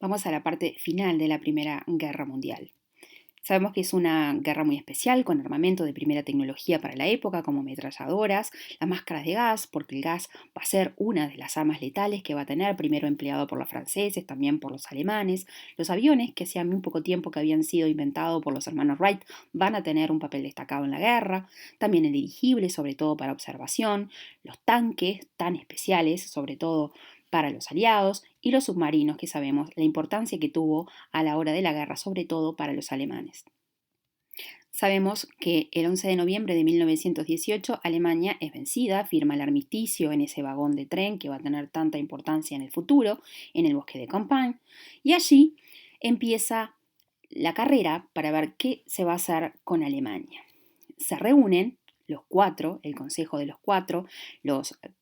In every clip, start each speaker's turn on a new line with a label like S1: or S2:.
S1: Vamos a la parte final de la Primera Guerra Mundial. Sabemos que es una guerra muy especial, con armamento de primera tecnología para la época, como ametralladoras, las máscaras de gas, porque el gas va a ser una de las armas letales que va a tener, primero empleado por los franceses, también por los alemanes. Los aviones, que hacía muy poco tiempo que habían sido inventados por los hermanos Wright, van a tener un papel destacado en la guerra. También el dirigible, sobre todo para observación. Los tanques, tan especiales, sobre todo para los aliados, y los submarinos, que sabemos la importancia que tuvo a la hora de la guerra, sobre todo para los alemanes. Sabemos que el 11 de noviembre de 1918 Alemania es vencida, firma el armisticio en ese vagón de tren que va a tener tanta importancia en el futuro, en el bosque de Compiègne, y allí empieza la carrera para ver qué se va a hacer con Alemania. Se reúnen los cuatro, el Consejo de los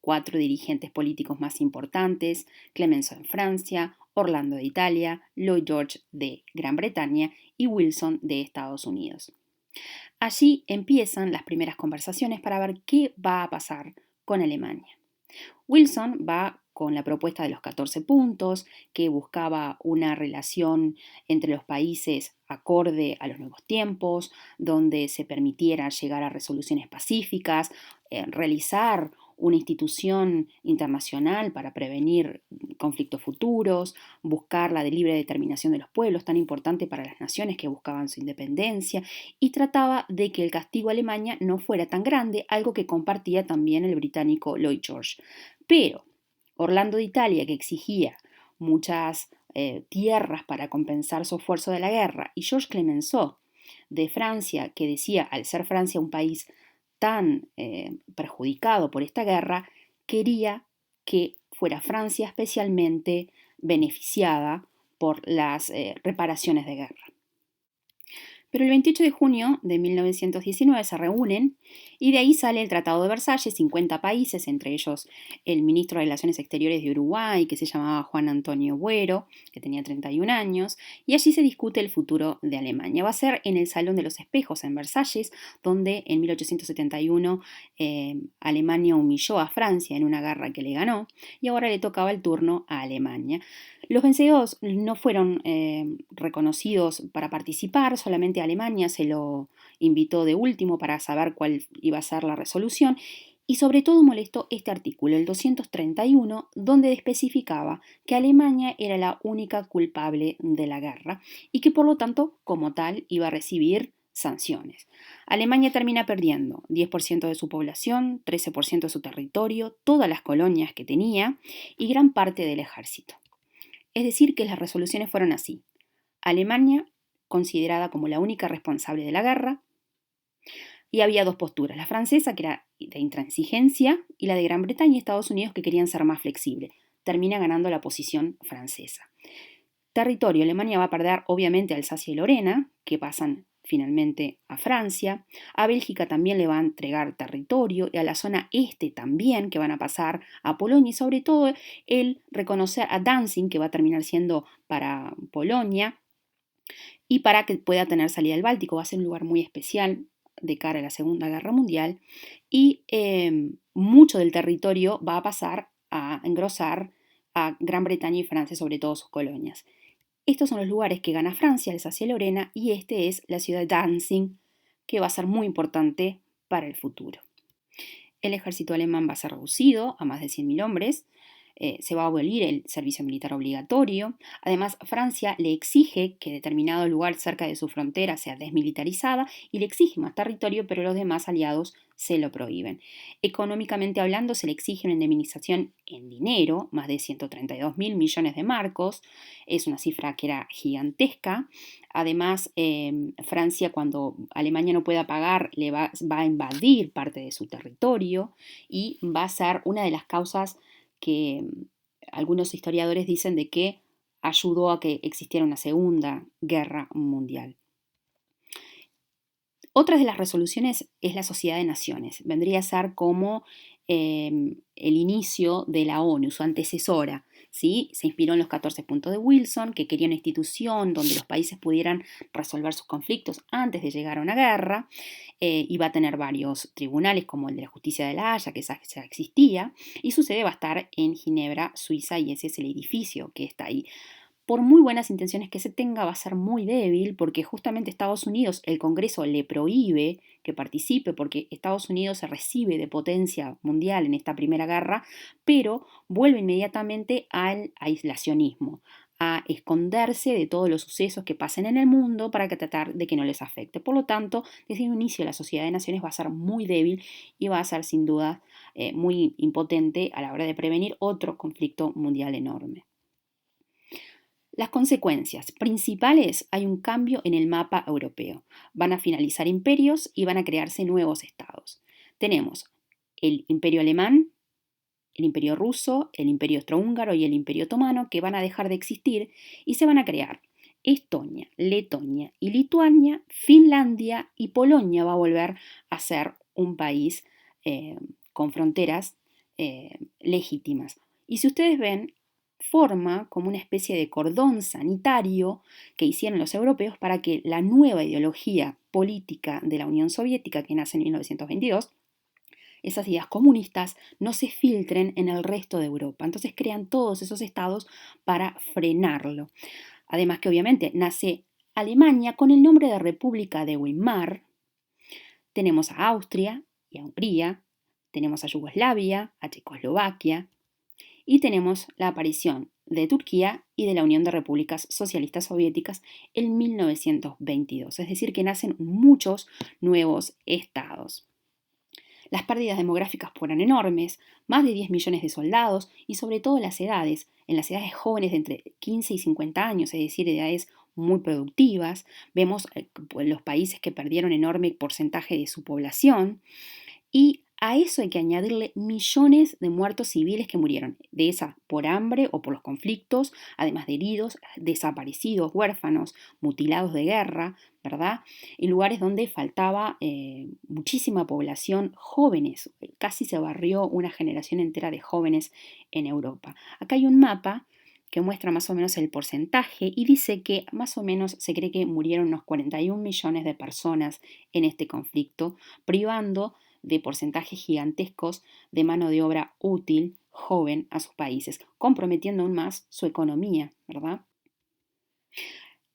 S1: cuatro dirigentes políticos más importantes: Clemenceau en Francia, Orlando de Italia, Lloyd George de Gran Bretaña y Wilson de Estados Unidos. Allí empiezan las primeras conversaciones para ver qué va a pasar con Alemania. Wilson va con la propuesta de los 14 puntos, que buscaba una relación entre los países acorde a los nuevos tiempos, donde se permitiera llegar a resoluciones pacíficas, realizar una institución internacional para prevenir conflictos futuros, buscar la de libre determinación de los pueblos, tan importante para las naciones que buscaban su independencia, y trataba de que el castigo a Alemania no fuera tan grande, algo que compartía también el británico Lloyd George. Pero Orlando de Italia, que exigía muchas tierras para compensar su esfuerzo de la guerra, y Georges Clemenceau de Francia, que decía, al ser Francia un país tan perjudicado por esta guerra, quería que fuera Francia especialmente beneficiada por las reparaciones de guerra. Pero el 28 de junio de 1919 se reúnen y de ahí sale el Tratado de Versalles, 50 países, entre ellos el ministro de Relaciones Exteriores de Uruguay, que se llamaba Juan Antonio Buero, que tenía 31 años, y allí se discute el futuro de Alemania. Va a ser en el Salón de los Espejos en Versalles, donde en 1871 Alemania humilló a Francia en una guerra que le ganó, y ahora le tocaba el turno a Alemania. Los vencedores no fueron reconocidos para participar, solamente Alemania se lo invitó de último para saber cuál iba a ser la resolución, y sobre todo molestó este artículo, el 231, donde especificaba que Alemania era la única culpable de la guerra y que por lo tanto, como tal, iba a recibir sanciones. Alemania termina perdiendo 10% de su población, 13% de su territorio, todas las colonias que tenía y gran parte del ejército. Es decir, que las resoluciones fueron así: Alemania considerada como la única responsable de la guerra, y había dos posturas, la francesa, que era de intransigencia, y la de Gran Bretaña y Estados Unidos, que querían ser más flexibles. Termina ganando la posición francesa. Territorio: Alemania va a perder obviamente a Alsacia y Lorena, que pasan finalmente a Francia. A Bélgica también le va a entregar territorio, y a la zona este también, que van a pasar a Polonia, y sobre todo el reconocer a Danzig, que va a terminar siendo para Polonia, y para que pueda tener salida al Báltico. Va a ser un lugar muy especial de cara a la Segunda Guerra Mundial, y mucho del territorio va a pasar a engrosar a Gran Bretaña y Francia, sobre todo sus colonias. Estos son los lugares que gana Francia, Alsacia y Lorena, y este es la ciudad de Danzig, que va a ser muy importante para el futuro. El ejército alemán va a ser reducido a más de 100.000 hombres. Se va a abolir el servicio militar obligatorio. Además, Francia le exige que determinado lugar cerca de su frontera sea desmilitarizada y le exige más territorio, pero los demás aliados se lo prohíben. Económicamente hablando, se le exige una indemnización en dinero, más de 132.000 millones de marcos. Es una cifra que era gigantesca. Además, Francia, cuando Alemania no pueda pagar, va a invadir parte de su territorio, y va a ser una de las causas que algunos historiadores dicen de que ayudó a que existiera una segunda guerra mundial. Otra de las resoluciones es la Sociedad de Naciones. Vendría a ser como el inicio de la ONU, su antecesora. ¿Sí? Se inspiró en los 14 puntos de Wilson, que quería una institución donde los países pudieran resolver sus conflictos antes de llegar a una guerra. Iba a tener varios tribunales, como el de la Justicia de la Haya, que ya existía, y su sede va a estar en Ginebra, Suiza, y ese es el edificio que está ahí. por muy buenas intenciones que se tenga, va a ser muy débil porque justamente Estados Unidos, el Congreso le prohíbe que participe porque Estados Unidos se recibe de potencia mundial en esta primera guerra, pero vuelve inmediatamente al aislacionismo, a esconderse de todos los sucesos que pasen en el mundo para tratar de que no les afecte. Por lo tanto, desde el inicio la Sociedad de Naciones va a ser muy débil y va a ser sin duda muy impotente a la hora de prevenir otro conflicto mundial enorme. Las consecuencias principales: hay un cambio en el mapa europeo. Van a finalizar imperios y van a crearse nuevos estados. Tenemos el imperio alemán, el imperio ruso, el imperio austrohúngaro y el imperio otomano, que van a dejar de existir y se van a crear Estonia, Letonia y Lituania. Finlandia y Polonia va a volver a ser un país con fronteras legítimas. Y si ustedes ven, forma como una especie de cordón sanitario que hicieron los europeos para que la nueva ideología política de la Unión Soviética, que nace en 1922, esas ideas comunistas, no se filtren en el resto de Europa. Entonces crean todos esos estados para frenarlo. Además que obviamente nace Alemania con el nombre de República de Weimar. Tenemos a Austria y a Hungría, tenemos a Yugoslavia, a Checoslovaquia, y tenemos la aparición de Turquía y de la Unión de Repúblicas Socialistas Soviéticas en 1922. Es decir, que nacen muchos nuevos estados. Las pérdidas demográficas fueron enormes, más de 10 millones de soldados y sobre todo en las edades jóvenes de entre 15 y 50 años, es decir, edades muy productivas. Vemos los países que perdieron enorme porcentaje de su población y a eso hay que añadirle millones de muertos civiles que murieron, de esa por hambre o por los conflictos, además de heridos, desaparecidos, huérfanos, mutilados de guerra, ¿verdad? En lugares donde faltaba muchísima población, jóvenes, casi se barrió una generación entera de jóvenes en Europa. Acá hay un mapa que muestra más o menos el porcentaje y dice que más o menos se cree que murieron unos 41 millones de personas en este conflicto, privando de porcentajes gigantescos de mano de obra útil, joven, a sus países, comprometiendo aún más su economía, ¿verdad?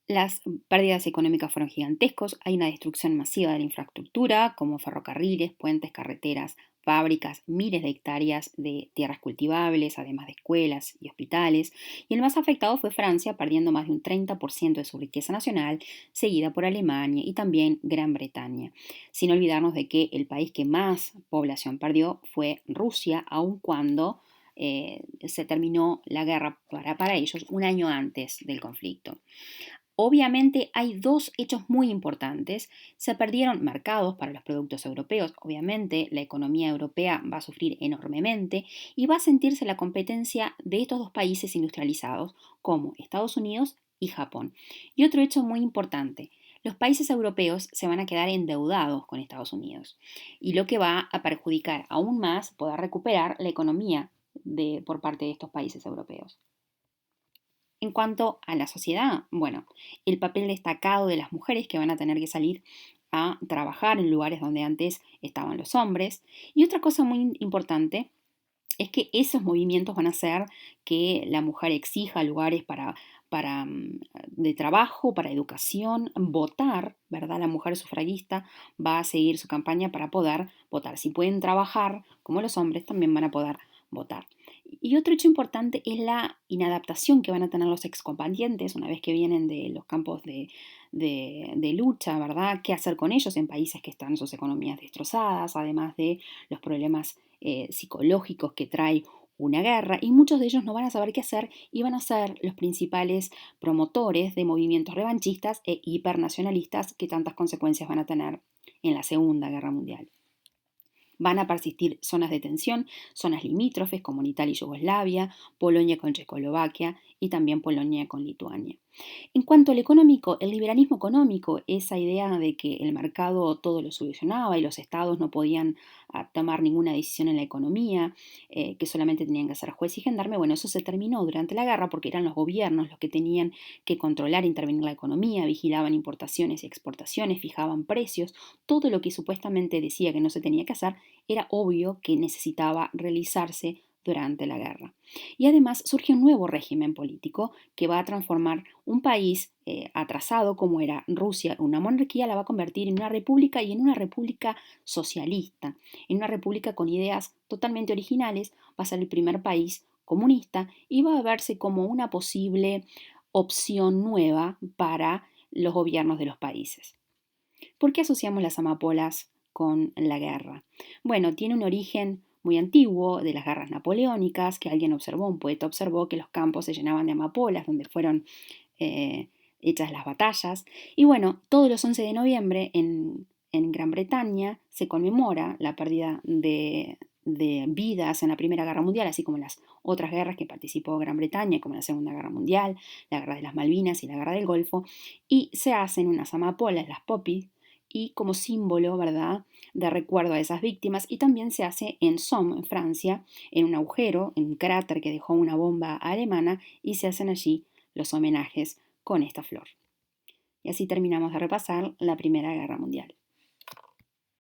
S1: Las pérdidas económicas fueron gigantescos, hay una destrucción masiva de la infraestructura, como ferrocarriles, puentes, carreteras, fábricas, miles de hectáreas de tierras cultivables, además de escuelas y hospitales, y el más afectado fue Francia, perdiendo más de un 30% de su riqueza nacional, seguida por Alemania y también Gran Bretaña. Sin olvidarnos de que el país que más población perdió fue Rusia, aun cuando se terminó la guerra para ellos un año antes del conflicto. Obviamente hay dos hechos muy importantes. Se perdieron mercados para los productos europeos. Obviamente la economía europea va a sufrir enormemente y va a sentirse la competencia de estos dos países industrializados como Estados Unidos y Japón. Y otro hecho muy importante. Los países europeos se van a quedar endeudados con Estados Unidos y lo que va a perjudicar aún más poder recuperar la economía por parte de estos países europeos. En cuanto a la sociedad, bueno, el papel destacado de las mujeres que van a tener que salir a trabajar en lugares donde antes estaban los hombres. Y otra cosa muy importante es que esos movimientos van a hacer que la mujer exija lugares de trabajo, para educación, votar, ¿verdad? La mujer sufragista va a seguir su campaña para poder votar. Si pueden trabajar como los hombres, también van a poder votar. Y otro hecho importante es la inadaptación que van a tener los excombatientes una vez que vienen de los campos de lucha, ¿verdad? ¿Qué hacer con ellos en países que están sus economías destrozadas, además de los problemas psicológicos que trae una guerra? Y muchos de ellos no van a saber qué hacer y van a ser los principales promotores de movimientos revanchistas e hipernacionalistas que tantas consecuencias van a tener en la Segunda Guerra Mundial. Van a persistir zonas de tensión, zonas limítrofes como en Italia y Yugoslavia, Polonia con Checoslovaquia y también Polonia con Lituania. En cuanto al económico, el liberalismo económico, esa idea de que el mercado todo lo solucionaba y los estados no podían tomar ninguna decisión en la economía, que solamente tenían que ser juez y gendarme, bueno, eso se terminó durante la guerra porque eran los gobiernos los que tenían que controlar e intervenir la economía, vigilaban importaciones y exportaciones, fijaban precios, todo lo que supuestamente decía que no se tenía que hacer, era obvio que necesitaba realizarse durante la guerra. Y además surge un nuevo régimen político que va a transformar un país atrasado como era Rusia, una monarquía, la va a convertir en una república y en una república socialista, en una república con ideas totalmente originales, va a ser el primer país comunista y va a verse como una posible opción nueva para los gobiernos de los países. ¿Por qué asociamos las amapolas con la guerra? Bueno, tiene un origen muy antiguo de las guerras napoleónicas, que alguien observó, un poeta observó que los campos se llenaban de amapolas, donde fueron eh, hechas las batallas. Y bueno, todos los 11 de noviembre en Gran Bretaña se conmemora la pérdida de vidas en la Primera Guerra Mundial, así como en las otras guerras que participó Gran Bretaña, como la Segunda Guerra Mundial, la Guerra de las Malvinas y la Guerra del Golfo, y se hacen unas amapolas, las poppies, y como símbolo, ¿verdad?, de recuerdo a esas víctimas, y también se hace en Somme, en Francia, en un agujero, en un cráter que dejó una bomba alemana, y se hacen allí los homenajes con esta flor. Y así terminamos de repasar la Primera Guerra Mundial.